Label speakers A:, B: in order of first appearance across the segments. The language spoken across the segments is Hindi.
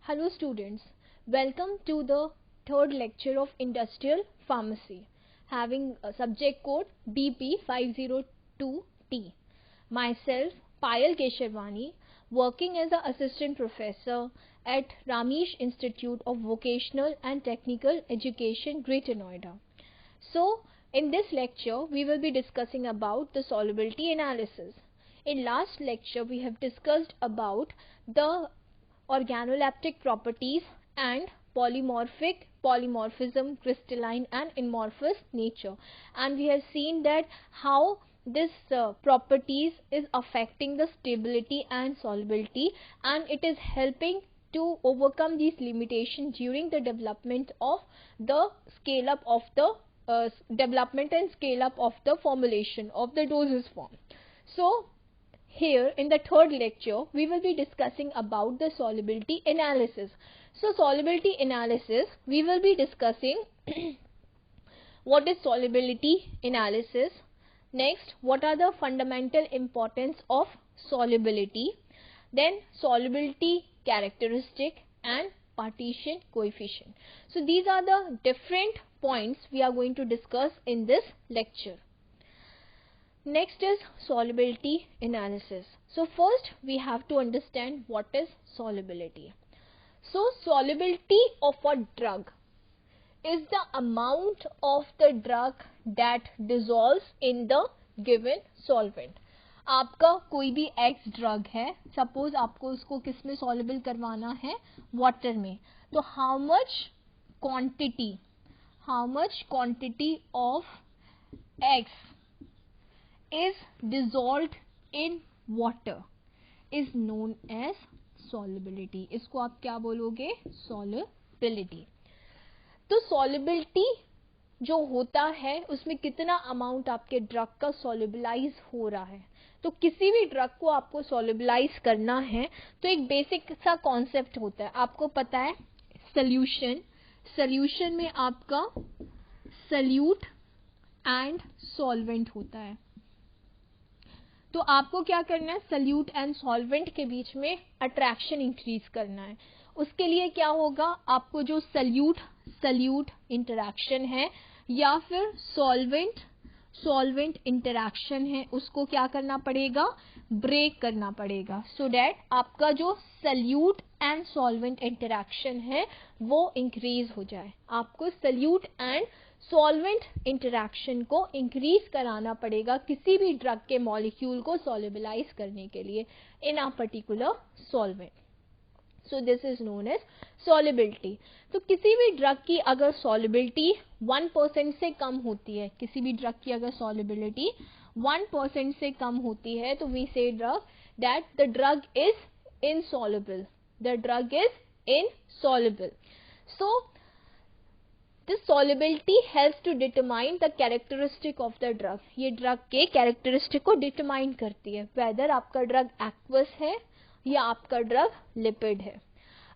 A: Hello students, welcome to the third lecture of Industrial Pharmacy having a subject code BP502T. Myself, Payal Kesharwani, working as an assistant professor at Ramesh Institute of Vocational and Technical Education, Greater Noida. So, in this lecture, we will be discussing about the solubility analysis. In last lecture, we have discussed about the organoleptic properties and polymorphism, crystalline and amorphous nature, and we have seen that how this properties is affecting the stability and solubility, and it is helping to overcome these limitations during the development of the scale up of the development and scale up of the formulation of the dosage form. So here in the third lecture we will be discussing about the solubility analysis. So solubility analysis we will be discussing what is solubility analysis, next what are the fundamental importance of solubility, then solubility characteristic and partition coefficient. So these are the different points we are going to discuss in this lecture. Next is solubility analysis. So first we have to understand what is solubility. So solubility of a drug is the amount of the drug that dissolves in the given solvent. आपका कोई भी एक्स ड्रग है, सपोज आपको उसको किस में सॉल्युबल करवाना है, वाटर में, तो how much quantity of x is dissolved in water is known as solubility. इसको आप क्या बोलोगे? Solubility. तो solubility जो होता है उसमें कितना अमाउंट आपके ड्रग का सॉल्युबलाइज हो रहा है. तो किसी भी ड्रग को आपको सॉल्युबलाइज करना है तो एक बेसिक सा कॉन्सेप्ट होता है, आपको पता है सॉल्यूशन में आपका सल्यूट एंड सॉल्वेंट होता है. तो आपको क्या करना है, सल्यूट एंड सॉल्वेंट के बीच में अट्रैक्शन इंक्रीज करना है. उसके लिए क्या होगा, आपको जो सल्यूट इंटरैक्शन है या फिर सॉल्वेंट इंटरैक्शन है उसको क्या करना पड़ेगा, ब्रेक करना पड़ेगा, सो दैट आपका जो सल्यूट एंड सॉल्वेंट इंटरैक्शन है वो इंक्रीज हो जाए. आपको सल्यूट एंड सॉल्वेंट इंटरैक्शन को इंक्रीज कराना पड़ेगा किसी भी ड्रग के मॉलिक्यूल को सॉल्युबलाइज करने के लिए in a particular solvent. So this is known as solubility. तो किसी भी ड्रग की अगर सॉल्युबिलिटी 1% से कम होती है, किसी भी ड्रग की अगर सॉल्युबिलिटी 1% से कम होती है तो we see that the drug is insoluble. So this solubility helps to determine the characteristic of the drug. ये ड्रग के कैरेक्टरिस्टिक को डिटरमाइन करती है, वेदर आपका ड्रग एक्वस है या आपका ड्रग लिपिड है.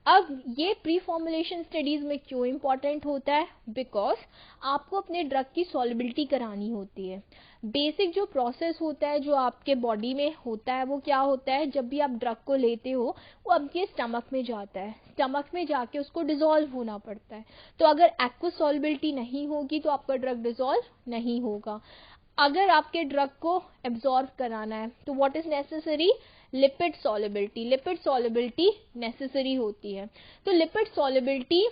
A: अब ये प्री फॉर्मुलेशन स्टडीज में क्यों इंपॉर्टेंट होता है, बिकॉज आपको अपने ड्रग की सॉल्युबिलिटी करानी होती है. बेसिक जो प्रोसेस होता है जो आपके बॉडी में होता है वो क्या होता है, जब भी आप ड्रग को लेते हो वो आपके स्टमक में जाता है, स्टमक में जाके उसको डिसॉल्व होना पड़ता है. तो अगर एक्वस सॉल्युबिलिटी नहीं होगी तो आपका ड्रग डिसॉल्व नहीं होगा. अगर आपके ड्रग को एब्जॉर्ब कराना है तो what is necessary, lipid solubility necessary होती है. तो लिपिड सॉल्युबिलिटी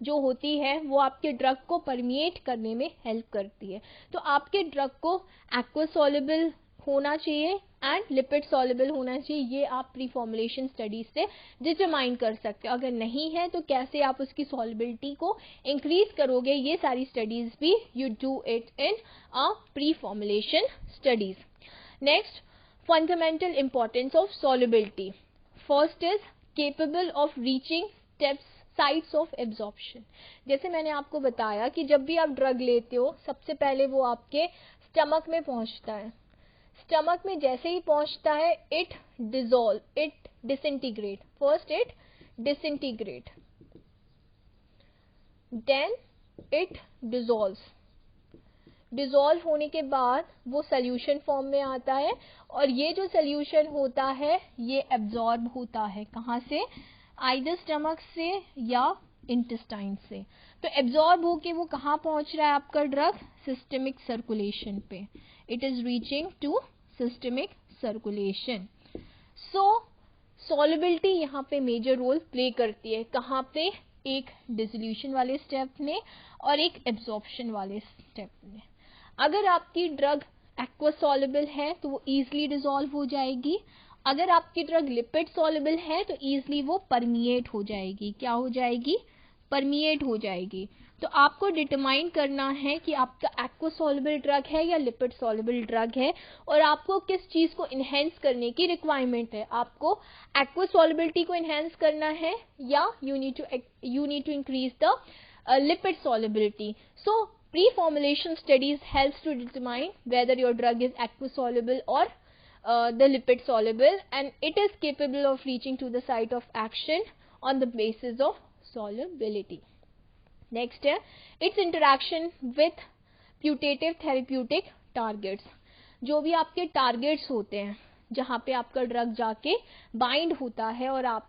A: जो होती है वो आपके ड्रग को परमिएट करने में हेल्प करती है. तो आपके ड्रग को एक्वस सॉल्युबल होना चाहिए एंड लिपिड सॉल्युबल होना चाहिए, ये आप प्री फॉर्मुलेशन स्टडीज से डिटरमाइन कर सकते हो. अगर नहीं है तो कैसे आप उसकी सॉल्युबिलिटी को इंक्रीज करोगे, ये सारी स्टडीज भी you do it in a pre formulation studies. Next, fundamental importance of solubility. First is capable of reaching sites of absorption. जैसे मैंने आपको बताया कि जब भी आप ड्रग लेते हो सबसे पहले वो आपके स्टमक में पहुंचता है. स्टमक में जैसे ही पहुंचता है it disintegrate. First it disintegrate, then it dissolves. Dissolve होने के बाद वो सोल्यूशन फॉर्म में आता है और ये जो सोल्यूशन होता है ये एब्जॉर्ब होता है. कहाँ से, आइदर स्टमक से या इंटेस्टाइन से। तो एब्जॉर्ब होके वो कहाँ पहुंच रहा है आपका ड्रग? सिस्टमिक सर्कुलेशन पे। It is reaching to systemic circulation. So solubility यहाँ पे मेजर रोल प्ले करती है। कहाँ पे? एक डिसोल्यूशन वाले स्टेप में और एक एब्जॉर्प्शन वाले स्टेप में। अगर आपकी ड्रग एक्वस सॉल्युबल है तो वो इजीली डिसॉल्व हो जाएगी। अगर आपकी ड्रग लिपिड सॉल्युबल है तो इजीली वो परमिएट हो जाएगी। क्या हो जाएगी? परमिएट हो जाएगी। तो आपको डिटरमाइन करना है कि आपका एक्वस सॉल्युबल ड्रग है या लिपिड सॉल्युबल ड्रग है, और आपको किस चीज को इनहेंस करने की रिक्वायरमेंट है। आपको एक्वस सॉल्युबिलिटी को इनहेंस करना है या you need to increase the lipid solubility. So pre-formulation studies helps to determine whether your drug is aqueous soluble or the lipid soluble, and it is capable of reaching to the site of action on the basis of solubility. Next है its interaction with putative therapeutic targets. जो भी आपके टारगेट्स होते हैं जहाँ पे आपका ड्रग जाके बाइंड होता है और आप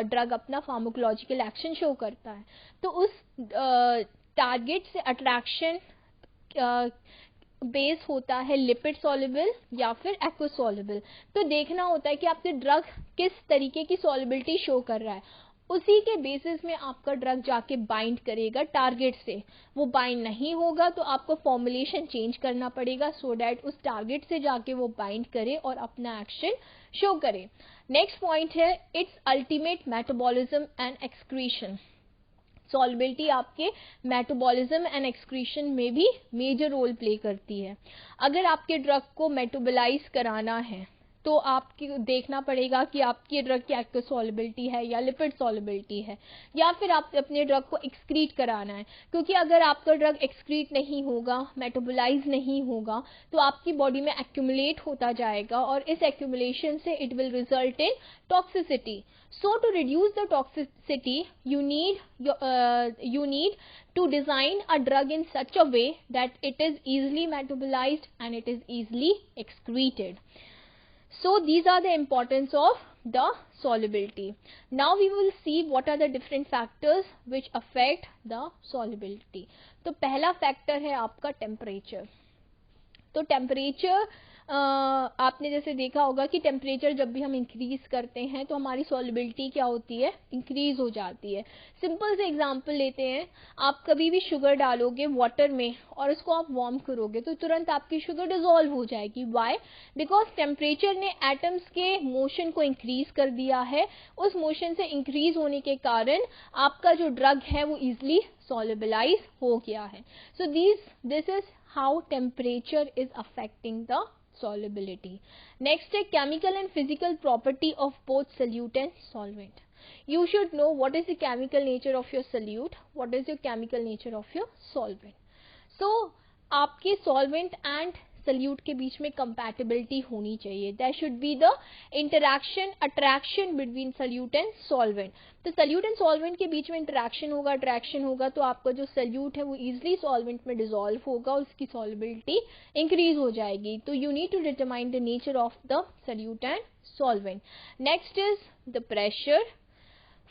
A: ड्रग अपना फार्माकोलॉजिकल एक्शन शो करता है, तो उस टारगेट से अट्रैक्शन बेस होता है लिपिड सॉल्युबल या फिर एक्वस सॉल्युबल। तो देखना होता है कि आपके ड्रग किस तरीके की सॉल्युबिलिटी शो कर रहा है, उसी के बेसिस में आपका ड्रग जाके बाइंड करेगा टारगेट से। वो बाइंड नहीं होगा तो आपको फॉर्मुलेशन चेंज करना पड़ेगा सो दैट उस टारगेट से जाके वो बाइंड करे और अपना एक्शन शो करे। नेक्स्ट पॉइंट है it's ultimate metabolism and excretion. Solubility आपके मेटाबॉलिज्म एंड एक्सक्रीशन में भी मेजर रोल प्ले करती है। अगर आपके ड्रग को मेटाबोलाइज कराना है तो आपको देखना पड़ेगा कि आपकी ड्रग की एक्वस सॉल्युबिलिटी है या लिपिड सॉल्युबिलिटी है, या फिर आप अपने ड्रग को एक्सक्रीट कराना है। क्योंकि अगर आपका ड्रग एक्सक्रीट नहीं होगा, मेटाबोलाइज नहीं होगा, तो आपकी बॉडी में एक्यूमुलेट होता जाएगा और इस एक्यूमुलेशन से it will result in toxicity. So to reduce the toxicity, you need to design a drug in such a way that it is easily metabolized and it is easily excreted. So these are the importance of the solubility. Now we will see what are the different factors which affect the solubility. तो पहला फैक्टर है आपका टेम्परेचर। तो टेम्परेचर आपने जैसे देखा होगा कि टेम्परेचर जब भी हम इंक्रीज करते हैं तो हमारी सॉल्युबिलिटी क्या होती है? इंक्रीज हो जाती है। सिंपल से एग्जांपल लेते हैं, आप कभी भी शुगर डालोगे वाटर में और उसको आप वार्म करोगे तो तुरंत आपकी शुगर डिसॉल्व हो जाएगी। व्हाई? बिकॉज टेम्परेचर ने एटम्स के मोशन को इंक्रीज कर दिया है। उस मोशन से इंक्रीज होने के कारण आपका जो ड्रग है वो इजिली solubilize हो गया है। So this is how temperature is affecting the solubility. Next is chemical and physical property of both solute and solvent. You should know what is the chemical nature of your solute, what is your chemical nature of your solvent. So आपके solvent and सल्यूट के बीच में कंपैटिबिलिटी होनी चाहिए। That should be the interaction attraction between solute and solvent. तो सल्यूट एंड सॉल्वेंट के बीच में इंटरैक्शन होगा, अट्रैक्शन होगा, तो आपका जो सल्यूट है वो इजिली सॉल्वेंट में डिसॉल्व होगा, उसकी सॉल्युबिलिटी इंक्रीज हो जाएगी। तो you need to determine the nature of the solute and solvent. Next is the pressure.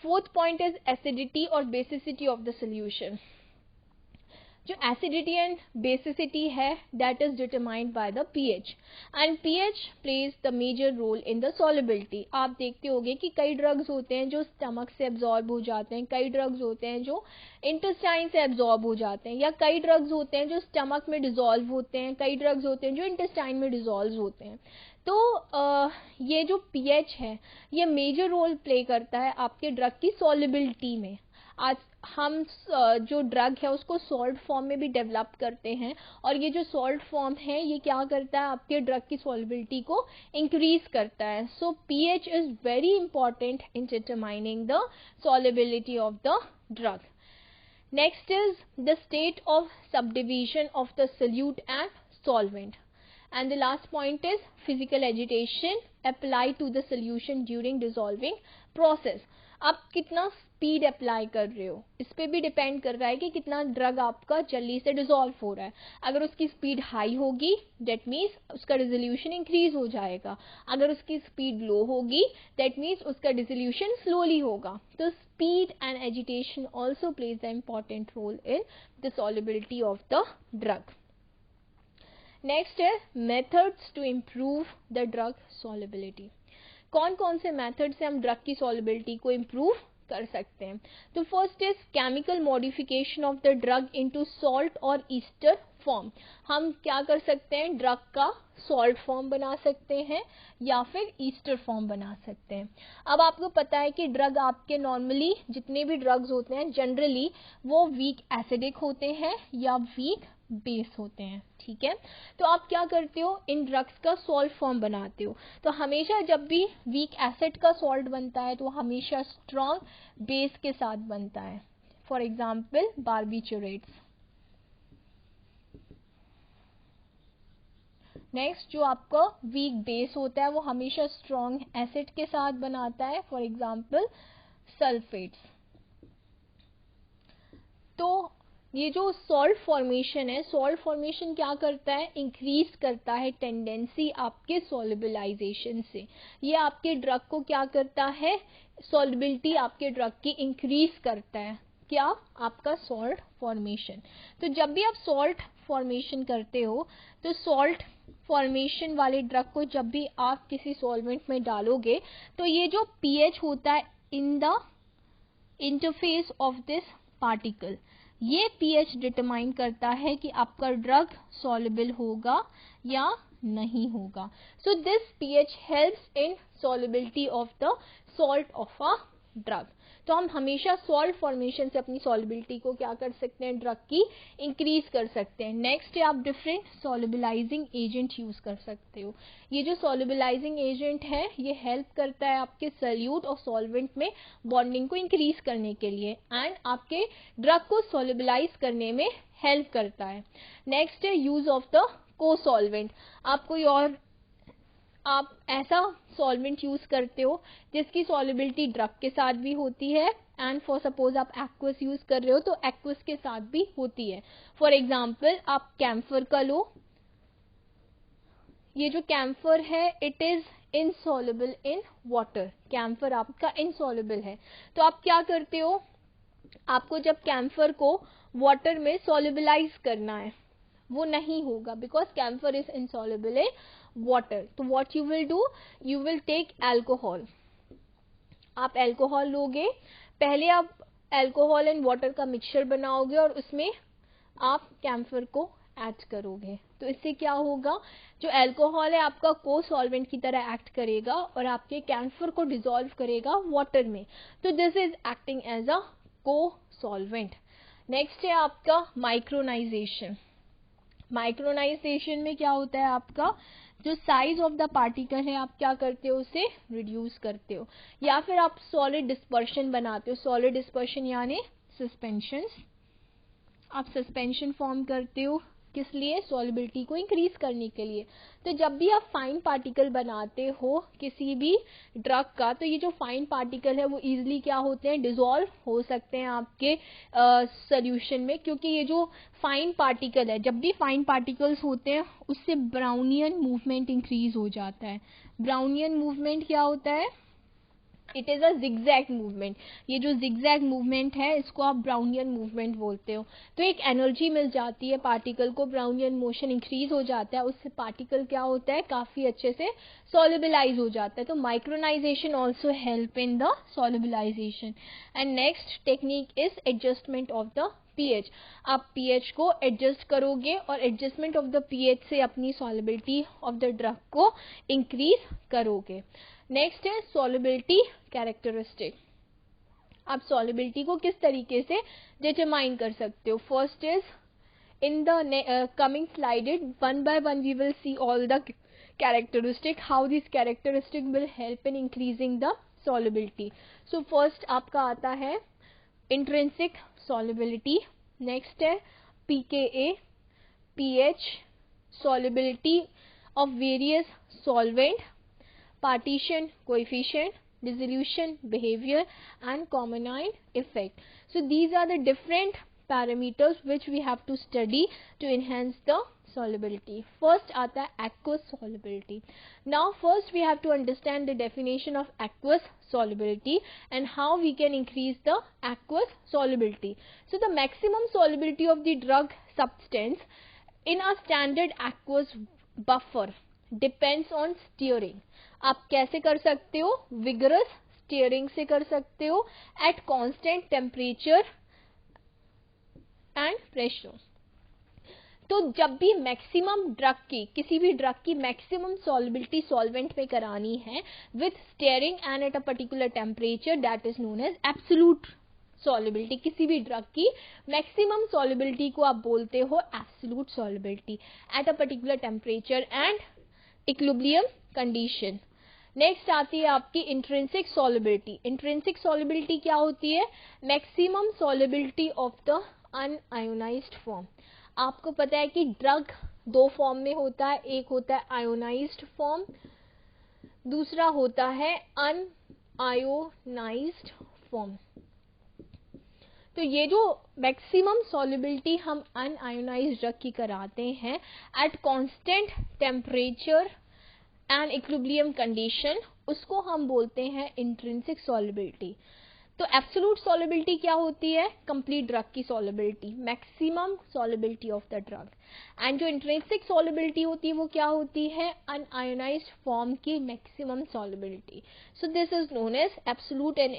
A: Fourth point is acidity और बेसिसिटी ऑफ द सोल्यूशन। जो एसिडिटी एंड बेसिसिटी है that is determined by the pH, and pH plays the major role in the solubility. आप देखते होंगे कि कई ड्रग्स होते हैं जो स्टमक से एब्जॉर्ब हो जाते हैं, कई ड्रग्स होते हैं जो इंटेस्टाइन से एब्जॉर्ब हो जाते हैं, या कई ड्रग्स होते हैं जो स्टमक में डिसॉल्व होते हैं, कई ड्रग्स होते हैं जो इंटेस्टाइन में डिसॉल्व होते हैं। तो ये जो पीएच है ये मेजर रोल प्ले करता है आपके ड्रग की सॉल्युबिलिटी में। आज हम जो ड्रग है उसको सॉल्ट फॉर्म में भी डेवलप करते हैं, और ये जो सॉल्ट फॉर्म है ये क्या करता है? आपके ड्रग की सॉल्युबिलिटी को इंक्रीज करता है। सो pH is very important in determining the solubility of the drug. Next is the state of subdivision of the solute and solvent. And the last point is physical agitation applied to the solution during dissolving process. आप कितना स्पीड अप्लाई कर रहे हो इस पे भी डिपेंड कर रहा है कि कितना ड्रग आपका जल्दी से डिसॉल्व हो रहा है. अगर उसकी स्पीड हाई होगी दैट मीन्स उसका डिसोल्यूशन इंक्रीज हो जाएगा. अगर उसकी स्पीड लो होगी दैट मीन्स उसका डिसोल्यूशन स्लोली होगा. तो speed and agitation also plays the important role in the solubility of the drug. Next है methods to improve the drug solubility. कौन कौन से मेथड से हम ड्रग की सॉल्युबिलिटी को इम्प्रूव कर सकते हैं. तो first is chemical modification of the drug into salt और ईस्टर फॉर्म. हम क्या कर सकते हैं, ड्रग का सॉल्ट फॉर्म बना सकते हैं या फिर ईस्टर फॉर्म बना सकते हैं. अब आपको पता है कि ड्रग आपके नॉर्मली जितने भी ड्रग्स होते हैं जनरली वो वीक एसिडिक होते हैं या वीक बेस होते हैं. ठीक है, तो आप क्या करते हो, इन ड्रग्स का सॉल्ट फॉर्म बनाते हो. तो हमेशा जब भी वीक एसिड का सॉल्ट बनता है तो हमेशा स्ट्रॉन्ग बेस के साथ बनता है. For example barbiturates. नेक्स्ट जो आपका वीक बेस होता है वो हमेशा स्ट्रॉन्ग एसिड के साथ बनाता है. For example sulphates. तो ये जो सॉल्ट फॉर्मेशन है, सॉल्ट फॉर्मेशन क्या करता है, इंक्रीज करता है टेंडेंसी आपके सॉल्युबलाइजेशन से. ये आपके ड्रग को क्या करता है, सॉल्युबिलिटी आपके ड्रग की इंक्रीज करता है. क्या, आपका सॉल्ट फॉर्मेशन. तो जब भी आप सॉल्ट फॉर्मेशन करते हो तो सॉल्ट फॉर्मेशन वाले ड्रग को जब भी आप किसी सॉल्वेंट में डालोगे तो ये जो पीएच होता है in the interface of this particle, ये पीएच डिटरमाइन करता है कि आपका ड्रग सॉल्युबल होगा या नहीं होगा. So this pH helps in solubility of the salt of a drug. तो हम हमेशा सॉल्ट फॉर्मेशन से अपनी सॉल्युबिलिटी को क्या कर सकते हैं, ड्रग की इंक्रीज कर सकते हैं. नेक्स्ट है आप डिफरेंट सॉल्युबलाइजिंग एजेंट यूज कर सकते हो. ये जो सॉल्युबलाइजिंग एजेंट है ये हेल्प करता है आपके सॉल्यूट और सॉल्वेंट में बॉन्डिंग को इंक्रीज करने के लिए एंड आपके ड्रग को सॉल्युबलाइज करने में हेल्प करता है. नेक्स्ट है यूज ऑफ द को सॉल्वेंट. आप कोई और आप ऐसा सॉल्वेंट यूज करते हो जिसकी सॉल्युबिलिटी ड्रग के साथ भी होती है एंड फॉर सपोज आप एक्वस यूज कर रहे हो तो एक्वस के साथ भी होती है. फॉर एग्जाम्पल आप कैम्फर का लो. ये जो कैम्फर है it is insoluble in water. Camphor आपका इनसॉल्युबल है तो आप क्या करते हो, आपको जब कैम्फर को वाटर में सॉल्युबलाइज करना है वो नहीं होगा because camphor is insoluble in water. तो what you will do, you will take alcohol. आप एल्कोहल लोगे, पहले आप एल्कोहल एंड वाटर का मिक्सचर बनाओगे और उसमें आप कैम्फर को ऐड करोगे. तो इससे क्या होगा, जो एल्कोहल है आपका को सॉल्वेंट की तरह एक्ट करेगा और आपके कैम्फर को डिसॉल्व करेगा वाटर में. तो this is acting as a cosolvent. Next है आपका माइक्रोनाइजेशन. माइक्रोनाइजेशन में क्या होता है, आपका जो साइज ऑफ द पार्टिकल है आप क्या करते हो, उसे रिड्यूस करते हो या फिर आप सॉलिड डिस्पर्शन बनाते हो. सॉलिड डिस्पर्शन यानी सस्पेंशन. आप सस्पेंशन फॉर्म करते हो किस लिए, सॉल्युबिलिटी को इंक्रीज करने के लिए. तो जब भी आप फाइन पार्टिकल बनाते हो किसी भी ड्रग का तो ये जो फाइन पार्टिकल है वो इजीली क्या होते हैं, डिसॉल्व हो सकते हैं आपके सॉल्यूशन में. क्योंकि ये जो फाइन पार्टिकल है, जब भी फाइन पार्टिकल्स होते हैं उससे ब्राउनियन मूवमेंट इंक्रीज हो जाता है. ब्राउनियन मूवमेंट क्या होता है, it is a zigzag movement. ये जो जिगजैग मूवमेंट है इसको आप ब्राउनियन मूवमेंट बोलते हो. तो एक एनर्जी मिल जाती है पार्टिकल को, ब्राउनियन मोशन इंक्रीज हो जाता है, उससे पार्टिकल क्या होता है, काफी अच्छे से सॉल्युबलाइज हो जाता है. तो micronization also help in the सॉल्युबलाइजेशन. And next technique is adjustment of the pH. आप पीएच को एडजस्ट करोगे और एडजस्टमेंट ऑफ द पीएच से अपनी सॉल्युबिलिटी ऑफ द ड्रग को इंक्रीज करोगे. नेक्स्ट है सॉल्युबिलिटी कैरेक्टरिस्टिक. आप सॉल्युबिलिटी को किस तरीके से डिटरमाइन कर सकते हो. First is in the coming slided one by one we will see all the characteristic, how this characteristic will help in increasing the solubility. So first आपका आता है इंट्रिंसिक सॉल्युबिलिटी. नेक्स्ट है pKa, pH, solubility of various solvent, partition coefficient, dissolution behavior and combined effect. So these are the different parameters which we have to study to enhance the solubility. First आता है aqueous solubility. Now first we have to understand the definition of aqueous solubility and how we can increase the aqueous solubility. So the maximum solubility of the drug substance in a standard aqueous buffer depends on stirring. आप कैसे कर सकते हो? Vigorous stirring से कर सकते हो at constant temperature and pressure. तो जब भी मैक्सिमम ड्रग की, किसी भी ड्रग की मैक्सिमम सॉल्युबिलिटी सॉल्वेंट में करानी है with stirring and at a particular temperature, that is known as absolute solubility. किसी भी ड्रग की मैक्सिमम सॉल्युबिलिटी को आप बोलते हो absolute solubility eight a particular temperature and equilibrium condition. Next आती है आपकी इंट्रिंसिक सॉल्युबिलिटी. इंट्रिंसिक सॉल्युबिलिटी क्या होती है? Maximum solubility of the unionized form. आपको पता है कि ड्रग दो फॉर्म में होता है, एक होता है आयोनाइज्ड फॉर्म, दूसरा होता है अनआयोनाइज्ड फॉर्म. तो ये जो मैक्सिमम सॉल्युबिलिटी हम अनआयोनाइज्ड ड्रग की कराते हैं at constant temperature and equilibrium condition, उसको हम बोलते हैं इंट्रिंसिक सॉल्युबिलिटी. तो एब्सोल्यूट सॉल्युबिलिटी क्या होती है? कंप्लीट ड्रग की solubility, maximum solubility of the drug. And जो इंट्रिंसिक सॉल्युबिलिटी होती है वो क्या होती है? अनआयोनाइज्ड फॉर्म की maximum solubility. So this is known as absolute and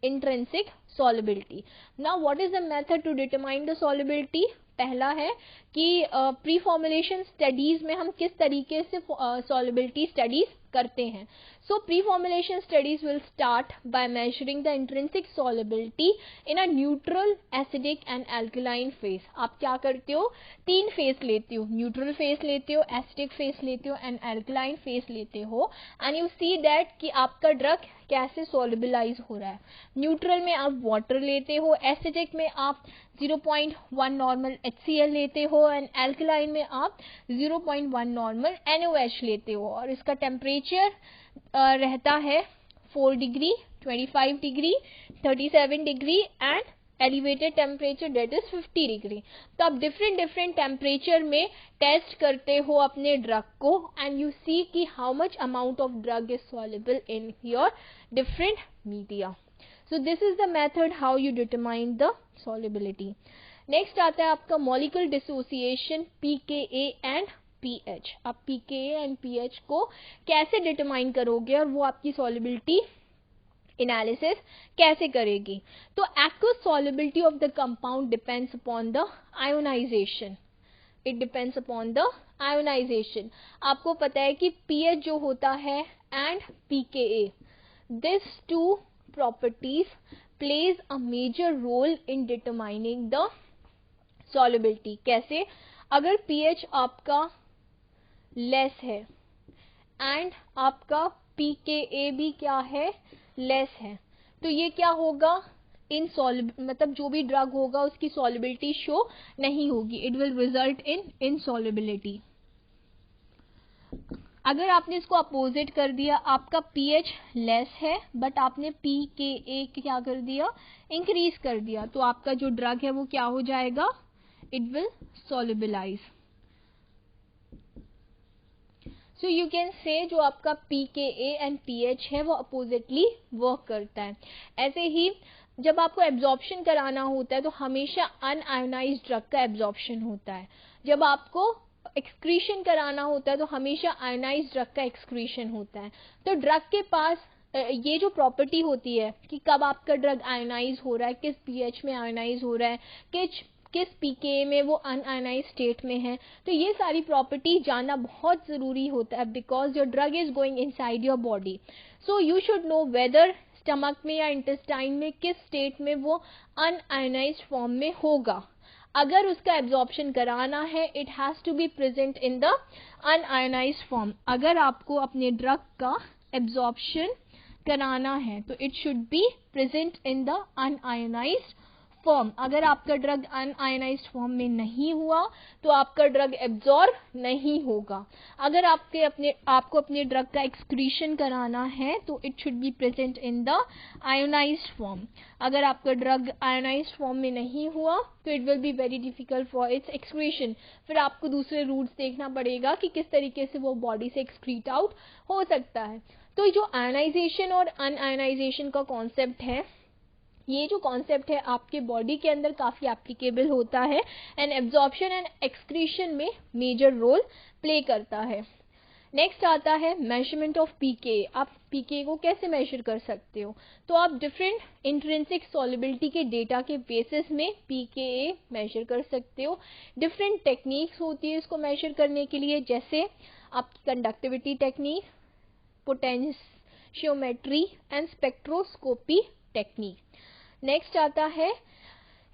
A: intrinsic solubility. Now what is the method to determine the solubility? पहला है कि प्री फॉर्मुलेशन स्टडीज में हम किस तरीके से सॉल्युबिलिटी स्टडीज करते हैं. So pre-formulation studies will start by measuring the intrinsic solubility in a neutral, acidic and alkaline phase. आप क्या करते हो? तीन फेज लेते हो, न्यूट्रल फेज लेते हो, एसिडिक फेज लेते हो एंड एल्कलाइन फेज लेते हो एंड यू सी दैट कि आपका ड्रग कैसे सोलिबलाइज हो रहा है. न्यूट्रल में आप वाटर लेते हो, एसिडिक में आप 0.1 नॉर्मल HCl लेते हो एंड एल्कलाइन में आप 0.1 नॉर्मल NaOH लेते हो. और इसका टेम्परेचर रहता है 4 degree, 25 degree, 37 degree and elevated temperature that is 50 degree. तो आप डिफरेंट टेम्परेचर में टेस्ट करते हो अपने ड्रग को एंड यू सी कि how much amount of drug is soluble in your different media. So this is the method how you determine the solubility. Next आता है आपका molecular dissociation pKa and pH. आप pKa एंड pH को कैसे डिटरमाइन करोगे और वो आपकी सॉल्युबिलिटी एनालिसिस कैसे करेगी? तो aqueous solubility of the compound depends upon the ionization. It depends upon the ionization. आपको पता है कि pH जो होता है and pKa, these two properties plays a major role in determining the solubility. कैसे? अगर pH आपका लेस है एंड आपका pKa भी क्या है? लेस है. तो ये क्या होगा? मतलब जो भी ड्रग होगा उसकी सॉल्युबिलिटी शो नहीं होगी. It will result in इनसॉल्युबिलिटी. अगर आपने इसको अपोजिट कर दिया, आपका pH लेस है बट आपने pKa क्या कर दिया? इंक्रीज कर दिया, तो आपका जो ड्रग है वो क्या हो जाएगा? It will solubilise. So you can say जो आपका pKa एंड pH है वो अपोजिटली वर्क करता है. ऐसे ही जब आपको एब्जॉर्प्शन कराना होता है तो हमेशा अनआयोनाइज्ड ड्रग का एब्जॉर्प्शन होता है. जब आपको एक्सक्रीशन कराना होता है तो हमेशा आयोनाइज्ड ड्रग का एक्सक्रीशन होता है. तो ड्रग के पास ये जो प्रॉपर्टी होती है कि कब आपका ड्रग आयोनाइज हो रहा है, किस pH में आयोनाइज हो रहा है, किस pKa में वो अनआयोनाइज स्टेट में है, तो ये सारी प्रॉपर्टी जानना बहुत ज़रूरी होता है because your drug is going inside your body. So you should know whether stomach में या इंटेस्टाइन में किस स्टेट में वो अनआयोनाइज्ड फॉर्म में होगा. अगर उसका एब्जॉर्प्शन कराना है it has to be present in the unionized form. अगर आपको अपने ड्रग का एब्जॉर्प्शन कराना है तो it should be present in the unionized form, अगर आपका ड्रग अनआयनाइज्ड फॉर्म में नहीं हुआ तो आपका ड्रग एब्जॉर्ब नहीं होगा. अगर आपको अपने ड्रग का एक्सक्रीशन कराना है तो it should be present in the ionised form. अगर आपका ड्रग आयोनाइज्ड फॉर्म में नहीं हुआ तो it will be very difficult for its excretion. फिर आपको दूसरे रूट्स देखना पड़ेगा कि किस तरीके से वो बॉडी से एक्सक्रीट आउट हो सकता है. तो जो आयनाइजेशन और अनआयनाइजेशन का कॉन्सेप्ट है, ये जो कॉन्सेप्ट है आपके बॉडी के अंदर काफ़ी एप्लीकेबल होता है एंड एब्जॉर्प्शन एंड एक्सक्रीशन में मेजर रोल प्ले करता है. नेक्स्ट आता है मेजरमेंट ऑफ पीके. आप पीके को कैसे मेजर कर सकते हो? तो आप डिफरेंट इंट्रिंसिक सॉल्युबिलिटी के डेटा के बेसिस में पीके मेजर कर सकते हो. डिफरेंट टेक्निक्स होती है इसको मेजर करने के लिए, जैसे आपकी conductivity technique, potentiometry and spectroscopy technique. Next आता है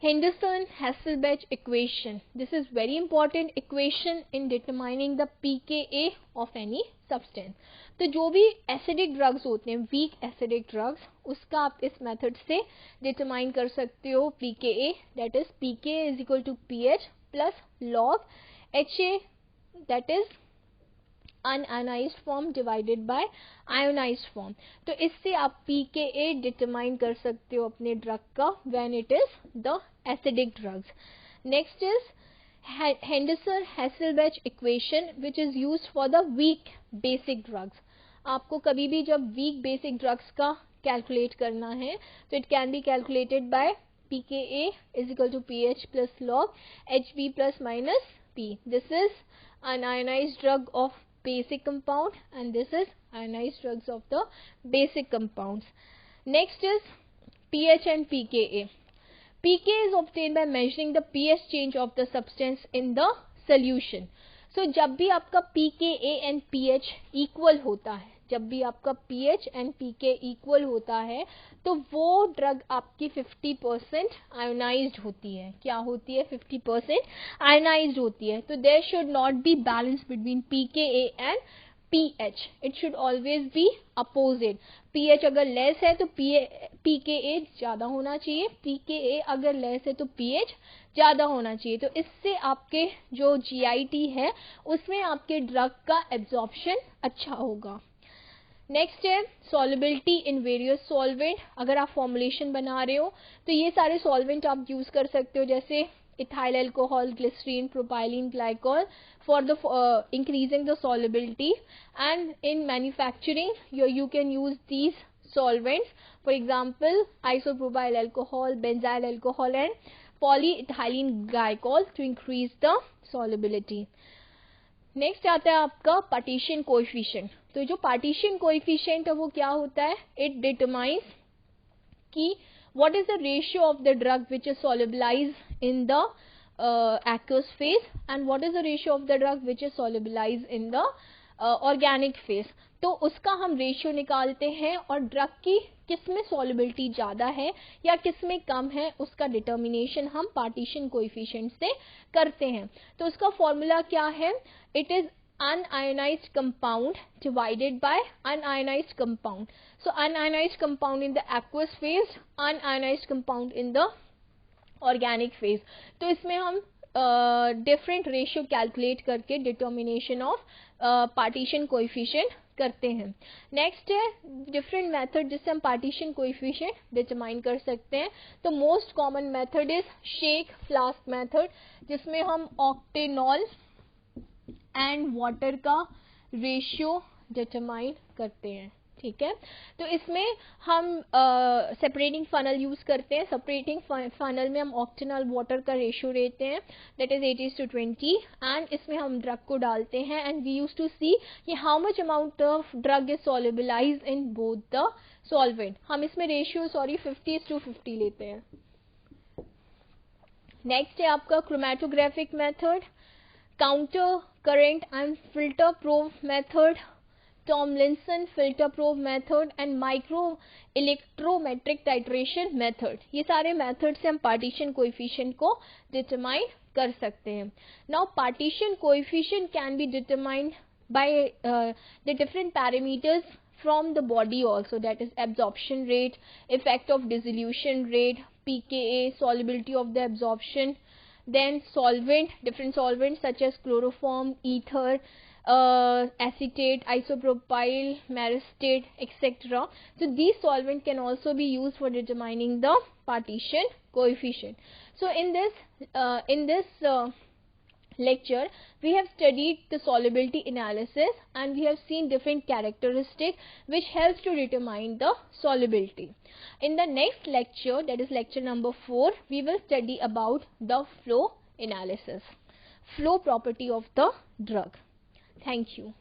A: Henderson-Hasselbalch equation. This is very important equation in determining the pKa of any substance. तो जो भी एसिडिक ड्रग्स होते हैं, वीक एसिडिक ड्रग्स, उसका आप इस मेथड से डिटरमाइन कर सकते हो pKa, that is pKa is equal to pH plus log HA, that is un-ionised form divided by ionised form. तो इससे आप pKa डिटरमाइन कर सकते हो अपने ड्रग का when it is the acidic drugs. Next is Henderson-Hasselbalch equation which is used for the weak basic drugs. आपको कभी भी जब वीक बेसिक ड्रग्स का कैलकुलेट करना है तो it can be calculated by pKa is equal to pH plus log Hb plus minus P. This is unionized drug of basic compound and this is ionized drugs of the basic compounds. Next is pH and pKa. pKa is obtained by measuring the pH change of the substance in the solution. So जब भी आपका pKa and pH equal होता है, जब भी आपका pH and pK equal होता है तो वो ड्रग आपकी 50% आयोनाइज्ड होती है. क्या होती है? 50% आयोनाइज्ड होती है. तो there should not be balance between pKa and pH. It should always be opposite. pH अगर लेस है तो pKa ज़्यादा होना चाहिए, pKa अगर लेस है तो pH ज़्यादा होना चाहिए. तो इससे आपके जो GIT है उसमें आपके ड्रग का एब्जॉर्प्शन अच्छा होगा. नेक्स्ट है सॉल्युबिलिटी इन वेरियस सॉल्वेंट. अगर आप फॉर्मुलेशन बना रहे हो तो ये सारे सॉल्वेंट आप यूज़ कर सकते हो, जैसे ethyl alcohol, glycerin, propylene glycol for the increasing the solubility. And in manufacturing you can use these solvents, for example isopropyl alcohol, benzyl alcohol and polyethylene glycol to increase the solubility. Next आता है आपका पार्टीशन कोएफिशिएंट. तो जो पार्टीशन कोएफिशिएंट है वो क्या होता है? इट डिटरमाइंस कि what is the ratio of the drug which is solubilized in the aqueous phase and what is the ratio of the drug which is solubilized in the organic phase. तो उसका हम रेशियो निकालते हैं और ड्रग की किस में सॉल्युबिलिटी ज़्यादा है या किस में कम है उसका डिटर्मिनेशन हम पार्टीशन कोएफिशिएंट से करते हैं. तो उसका फॉर्मूला क्या है? It is unionized compound divided by unionized compound. So unionized compound in the aqueous phase, unionized compound in the organic phase. तो इसमें हम डिफरेंट रेशियो कैलकुलेट करके डिटर्मिनेशन ऑफ पार्टीशन कोएफिशिएंट करते हैं. नेक्स्ट है डिफरेंट मेथड जिससे हम पार्टीशन कोएफिशिएंट डिटरमाइन कर सकते हैं. तो most common method is shake flask method, जिसमें हम ऑक्टेनॉल एंड वाटर का रेशियो डिटरमाइन करते हैं. ठीक है, तो इसमें हम सेपरेटिंग फनल यूज करते हैं. सेपरेटिंग फनल में हम ऑक्टेनॉल वाटर का रेशियो लेते हैं, दैट इज 80:20, एंड इसमें हम ड्रग को डालते हैं and we use to see कि how much amount of drug is solubilised in both the solvent. हम इसमें रेशियो 50:50 लेते हैं. नेक्स्ट है आपका chromatographic method, counter current and filter probe method, Tomlinson filter probe method and micro electrometric titration method. ये सारे मेथड से हम पार्टीशन कोएफिशिएंट को डिटरमाइन कर सकते हैं. Now partition coefficient can be determined by the different parameters from the body also, that is absorption rate, effect of dissolution rate, pKa, solubility of the absorption, then solvent, different solvents such as chloroform, ether, acetate, isopropyl, myristate, etc. So these solvents can also be used for determining the partition coefficient. So in this lecture we have studied the solubility analysis, and we have seen different characteristics which helps to determine the solubility. In the next lecture, that is lecture number 4, we will study about the flow analysis, flow property of the drug. Thank you.